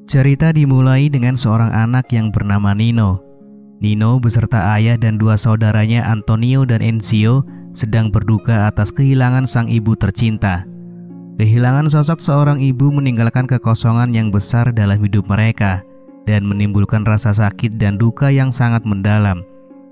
Cerita dimulai dengan seorang anak yang bernama Nino. Nino beserta ayah dan dua saudaranya Antonio dan Enzio sedang berduka atas kehilangan sang ibu tercinta. Kehilangan sosok seorang ibu meninggalkan kekosongan yang besar dalam hidup mereka dan menimbulkan rasa sakit dan duka yang sangat mendalam.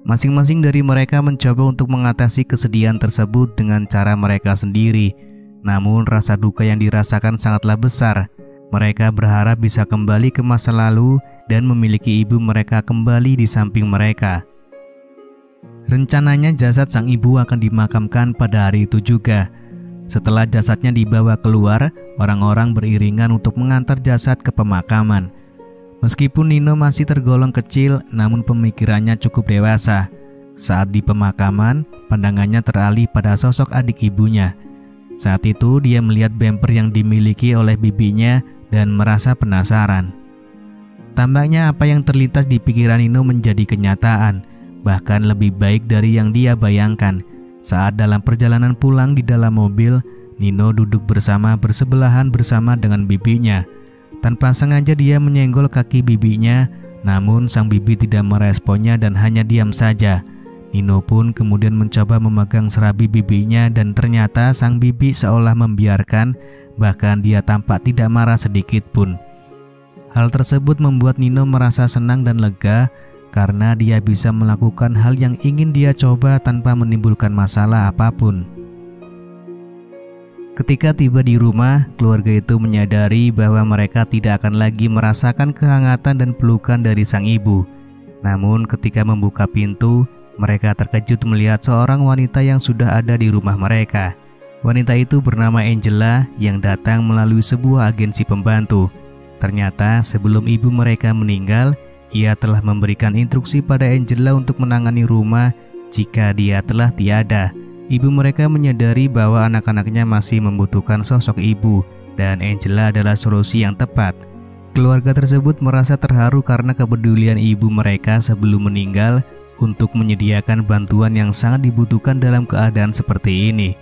Masing-masing dari mereka mencoba untuk mengatasi kesedihan tersebut dengan cara mereka sendiri. Namun rasa duka yang dirasakan sangatlah besar. Mereka berharap bisa kembali ke masa lalu dan memiliki ibu mereka kembali di samping mereka. Rencananya jasad sang ibu akan dimakamkan pada hari itu juga. Setelah jasadnya dibawa keluar, orang-orang beriringan untuk mengantar jasad ke pemakaman. Meskipun Nino masih tergolong kecil, namun pemikirannya cukup dewasa. Saat di pemakaman, pandangannya teralih pada sosok adik ibunya. Saat itu dia melihat bemper yang dimiliki oleh bibinya dan merasa penasaran. Tampaknya apa yang terlintas di pikiran Nino menjadi kenyataan, bahkan lebih baik dari yang dia bayangkan. Saat dalam perjalanan pulang di dalam mobil, Nino duduk bersebelahan bersama dengan bibinya. Tanpa sengaja dia menyenggol kaki bibinya, namun sang bibi tidak meresponnya dan hanya diam saja. Nino pun kemudian mencoba memegang serabi bibinya dan ternyata sang bibi seolah membiarkan, bahkan dia tampak tidak marah sedikit pun. Hal tersebut membuat Nino merasa senang dan lega karena dia bisa melakukan hal yang ingin dia coba tanpa menimbulkan masalah apapun. Ketika tiba di rumah, keluarga itu menyadari bahwa mereka tidak akan lagi merasakan kehangatan dan pelukan dari sang ibu. Namun ketika membuka pintu, mereka terkejut melihat seorang wanita yang sudah ada di rumah mereka. Wanita itu bernama Angela yang datang melalui sebuah agensi pembantu. Ternyata sebelum ibu mereka meninggal, ia telah memberikan instruksi pada Angela untuk menangani rumah jika dia telah tiada. Ibu mereka menyadari bahwa anak-anaknya masih membutuhkan sosok ibu dan Angela adalah solusi yang tepat. Keluarga tersebut merasa terharu karena kepedulian ibu mereka sebelum meninggal untuk menyediakan bantuan yang sangat dibutuhkan dalam keadaan seperti ini.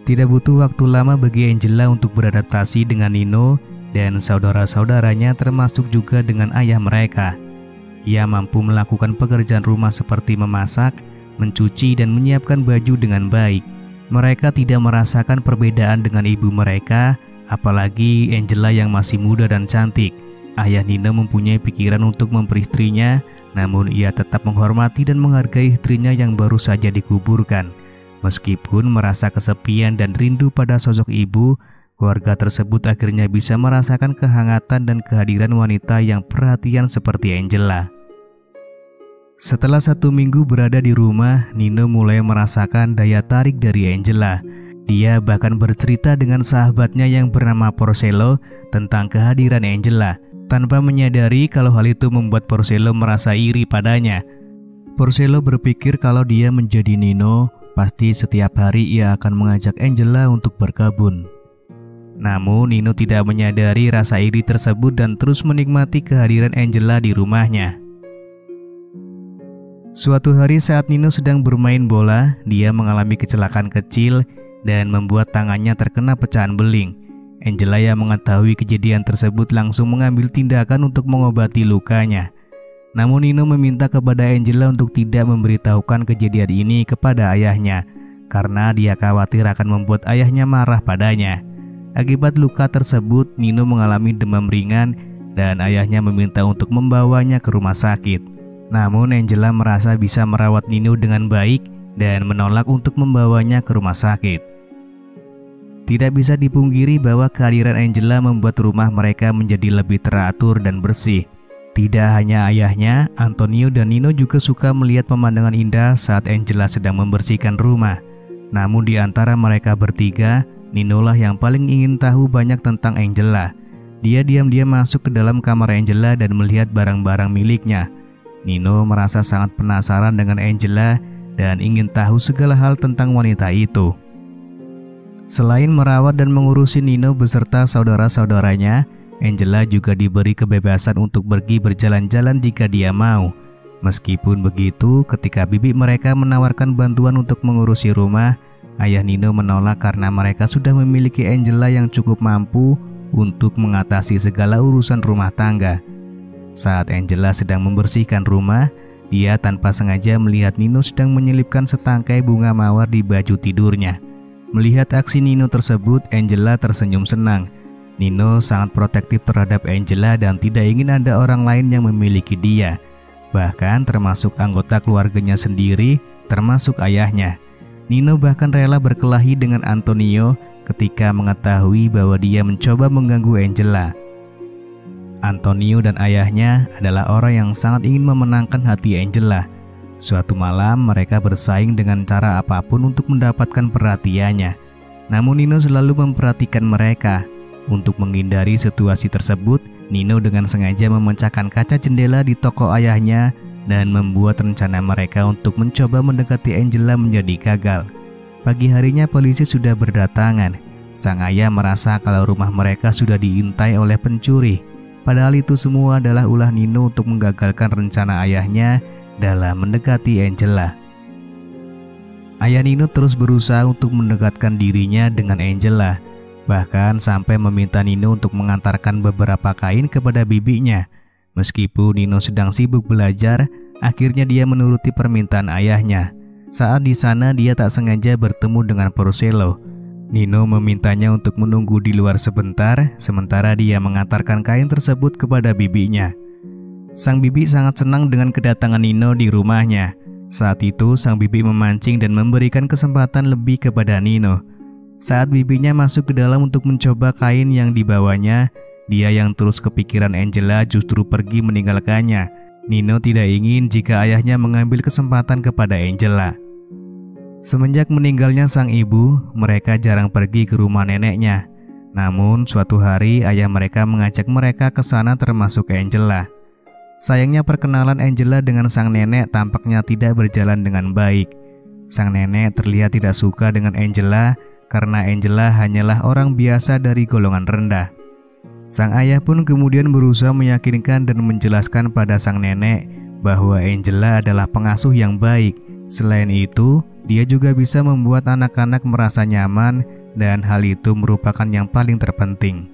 Tidak butuh waktu lama bagi Angela untuk beradaptasi dengan Nino dan saudara-saudaranya termasuk juga dengan ayah mereka. Ia mampu melakukan pekerjaan rumah seperti memasak, mencuci dan menyiapkan baju dengan baik. Mereka tidak merasakan perbedaan dengan ibu mereka, apalagi Angela yang masih muda dan cantik. Ayah Nino mempunyai pikiran untuk memperistrinya, namun ia tetap menghormati dan menghargai istrinya yang baru saja dikuburkan. Meskipun merasa kesepian dan rindu pada sosok ibu, keluarga tersebut akhirnya bisa merasakan kehangatan dan kehadiran wanita yang perhatian seperti Angela. Setelah 1 minggu berada di rumah, Nino mulai merasakan daya tarik dari Angela. Dia bahkan bercerita dengan sahabatnya yang bernama Porcello tentang kehadiran Angela, tanpa menyadari kalau hal itu membuat Porcello merasa iri padanya. Porcello berpikir kalau dia menjadi Nino, pasti setiap hari ia akan mengajak Angela untuk berkebun. Namun Nino tidak menyadari rasa iri tersebut dan terus menikmati kehadiran Angela di rumahnya. Suatu hari saat Nino sedang bermain bola, dia mengalami kecelakaan kecil dan membuat tangannya terkena pecahan beling. Angela yang mengetahui kejadian tersebut langsung mengambil tindakan untuk mengobati lukanya. Namun Nino meminta kepada Angela untuk tidak memberitahukan kejadian ini kepada ayahnya, karena dia khawatir akan membuat ayahnya marah padanya. Akibat luka tersebut, Nino mengalami demam ringan dan ayahnya meminta untuk membawanya ke rumah sakit. Namun Angela merasa bisa merawat Nino dengan baik dan menolak untuk membawanya ke rumah sakit. Tidak bisa dipungkiri bahwa kehadiran Angela membuat rumah mereka menjadi lebih teratur dan bersih. Tidak hanya ayahnya, Antonio dan Nino juga suka melihat pemandangan indah saat Angela sedang membersihkan rumah. Namun di antara mereka bertiga, Nino lah yang paling ingin tahu banyak tentang Angela. Dia diam-diam masuk ke dalam kamar Angela dan melihat barang-barang miliknya. Nino merasa sangat penasaran dengan Angela dan ingin tahu segala hal tentang wanita itu. Selain merawat dan mengurusi Nino beserta saudara-saudaranya, Angela juga diberi kebebasan untuk pergi berjalan-jalan jika dia mau. Meskipun begitu, ketika bibi mereka menawarkan bantuan untuk mengurusi rumah, ayah Nino menolak karena mereka sudah memiliki Angela yang cukup mampu untuk mengatasi segala urusan rumah tangga. Saat Angela sedang membersihkan rumah, dia tanpa sengaja melihat Nino sedang menyelipkan setangkai bunga mawar di baju tidurnya. Melihat aksi Nino tersebut, Angela tersenyum senang. Nino sangat protektif terhadap Angela dan tidak ingin ada orang lain yang memiliki dia, bahkan termasuk anggota keluarganya sendiri, termasuk ayahnya. Nino bahkan rela berkelahi dengan Antonio ketika mengetahui bahwa dia mencoba mengganggu Angela. Antonio dan ayahnya adalah orang yang sangat ingin memenangkan hati Angela. Suatu malam mereka bersaing dengan cara apapun untuk mendapatkan perhatiannya. Namun Nino selalu memperhatikan mereka. Untuk menghindari situasi tersebut, Nino dengan sengaja memecahkan kaca jendela di toko ayahnya dan membuat rencana mereka untuk mencoba mendekati Angela menjadi gagal. Pagi harinya polisi sudah berdatangan. Sang ayah merasa kalau rumah mereka sudah diintai oleh pencuri. Padahal itu semua adalah ulah Nino untuk menggagalkan rencana ayahnya dalam mendekati Angela. Ayah Nino terus berusaha untuk mendekatkan dirinya dengan Angela, bahkan sampai meminta Nino untuk mengantarkan beberapa kain kepada bibinya. Meskipun Nino sedang sibuk belajar, akhirnya dia menuruti permintaan ayahnya. Saat di sana dia tak sengaja bertemu dengan Porcello. Nino memintanya untuk menunggu di luar sebentar, sementara dia mengantarkan kain tersebut kepada bibinya. Sang bibi sangat senang dengan kedatangan Nino di rumahnya. Saat itu sang bibi memancing dan memberikan kesempatan lebih kepada Nino. Saat bibinya masuk ke dalam untuk mencoba kain yang dibawanya, dia yang terus kepikiran Angela justru pergi meninggalkannya. Nino tidak ingin jika ayahnya mengambil kesempatan kepada Angela. Semenjak meninggalnya sang ibu, mereka jarang pergi ke rumah neneknya. Namun suatu hari ayah mereka mengajak mereka ke sana termasuk Angela. Sayangnya perkenalan Angela dengan sang nenek tampaknya tidak berjalan dengan baik. Sang nenek terlihat tidak suka dengan Angela karena Angela hanyalah orang biasa dari golongan rendah. Sang ayah pun kemudian berusaha meyakinkan dan menjelaskan pada sang nenek bahwa Angela adalah pengasuh yang baik. Selain itu, dia juga bisa membuat anak-anak merasa nyaman dan hal itu merupakan yang paling terpenting.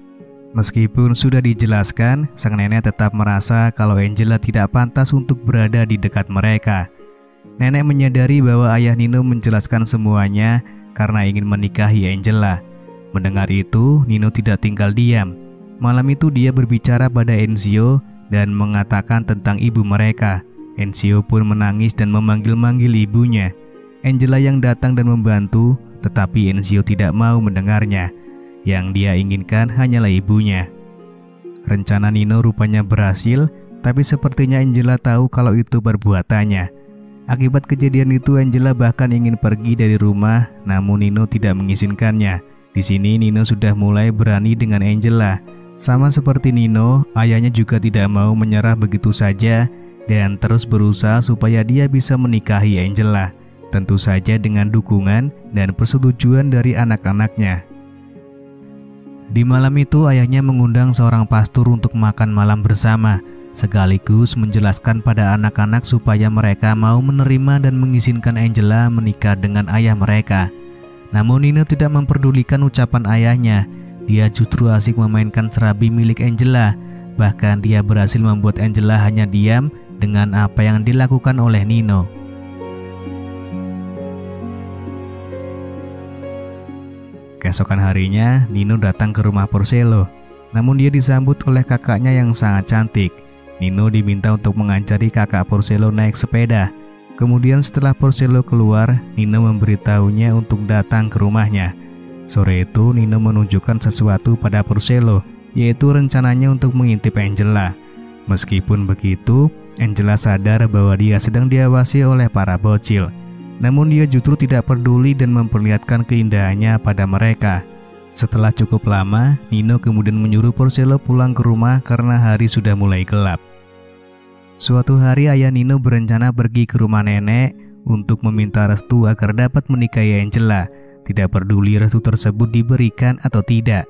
Meskipun sudah dijelaskan, sang nenek tetap merasa kalau Angela tidak pantas untuk berada di dekat mereka. Nenek menyadari bahwa ayah Nino menjelaskan semuanya karena ingin menikahi Angela. Mendengar itu, Nino tidak tinggal diam. Malam itu dia berbicara pada Enzio dan mengatakan tentang ibu mereka. Enzio pun menangis dan memanggil-manggil ibunya. Angela yang datang dan membantu, tetapi Enzio tidak mau mendengarnya. Yang dia inginkan hanyalah ibunya. Rencana Nino rupanya berhasil, tapi sepertinya Angela tahu kalau itu perbuatannya. Akibat kejadian itu Angela bahkan ingin pergi dari rumah, namun Nino tidak mengizinkannya. Di sini Nino sudah mulai berani dengan Angela. Sama seperti Nino, ayahnya juga tidak mau menyerah begitu saja dan terus berusaha supaya dia bisa menikahi Angela. Tentu saja dengan dukungan dan persetujuan dari anak-anaknya. Di malam itu ayahnya mengundang seorang pastor untuk makan malam bersama, sekaligus menjelaskan pada anak-anak supaya mereka mau menerima dan mengizinkan Angela menikah dengan ayah mereka. Namun Nino tidak memperdulikan ucapan ayahnya. Dia justru asik memainkan serabi milik Angela. Bahkan dia berhasil membuat Angela hanya diam dengan apa yang dilakukan oleh Nino. Keesokan harinya, Nino datang ke rumah Porcello. Namun dia disambut oleh kakaknya yang sangat cantik. Nino diminta untuk mengajari kakak Porcello naik sepeda. Kemudian setelah Porcello keluar, Nino memberitahunya untuk datang ke rumahnya. Sore itu Nino menunjukkan sesuatu pada Porcello, yaitu rencananya untuk mengintip Angela. Meskipun begitu, Angela sadar bahwa dia sedang diawasi oleh para bocil. Namun dia justru tidak peduli dan memperlihatkan keindahannya pada mereka. Setelah cukup lama, Nino kemudian menyuruh Porcello pulang ke rumah karena hari sudah mulai gelap. Suatu hari ayah Nino berencana pergi ke rumah nenek untuk meminta restu agar dapat menikahi Angela. Tidak peduli restu tersebut diberikan atau tidak.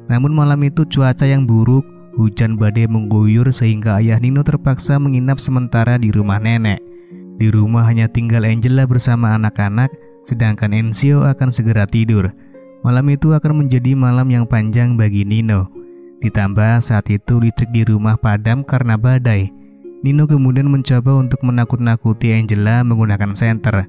Namun malam itu cuaca yang buruk, hujan badai mengguyur sehingga ayah Nino terpaksa menginap sementara di rumah nenek. Di rumah hanya tinggal Angela bersama anak-anak, sedangkan Enzio akan segera tidur. Malam itu akan menjadi malam yang panjang bagi Nino. Ditambah saat itu listrik di rumah padam karena badai. Nino kemudian mencoba untuk menakut-nakuti Angela menggunakan senter.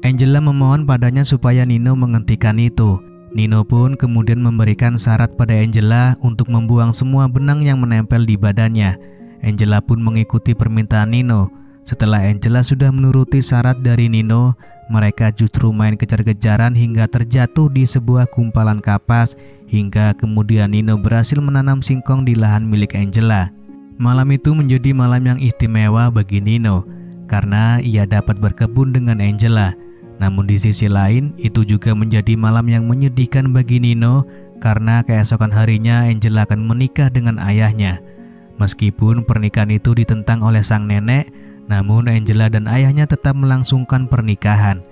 Angela memohon padanya supaya Nino menghentikan itu. Nino pun kemudian memberikan syarat pada Angela untuk membuang semua benang yang menempel di badannya. Angela pun mengikuti permintaan Nino. Setelah Angela sudah menuruti syarat dari Nino, mereka justru main kejar-kejaran hingga terjatuh di sebuah gumpalan kapas, hingga kemudian Nino berhasil menanam singkong di lahan milik Angela. Malam itu menjadi malam yang istimewa bagi Nino, karena ia dapat berkebun dengan Angela. Namun di sisi lain, itu juga menjadi malam yang menyedihkan bagi Nino, karena keesokan harinya Angela akan menikah dengan ayahnya. Meskipun pernikahan itu ditentang oleh sang nenek, namun Angela dan ayahnya tetap melangsungkan pernikahan.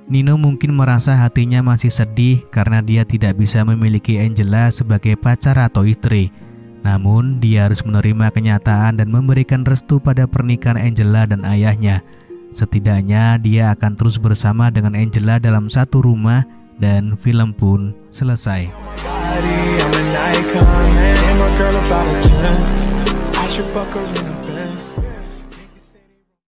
Nino mungkin merasa hatinya masih sedih karena dia tidak bisa memiliki Angela sebagai pacar atau istri. Namun dia harus menerima kenyataan dan memberikan restu pada pernikahan Angela dan ayahnya. Setidaknya dia akan terus bersama dengan Angela dalam satu rumah, dan film pun selesai. I'm an icon, man. I'm a girl about a 10. I should fuck her in the Benz.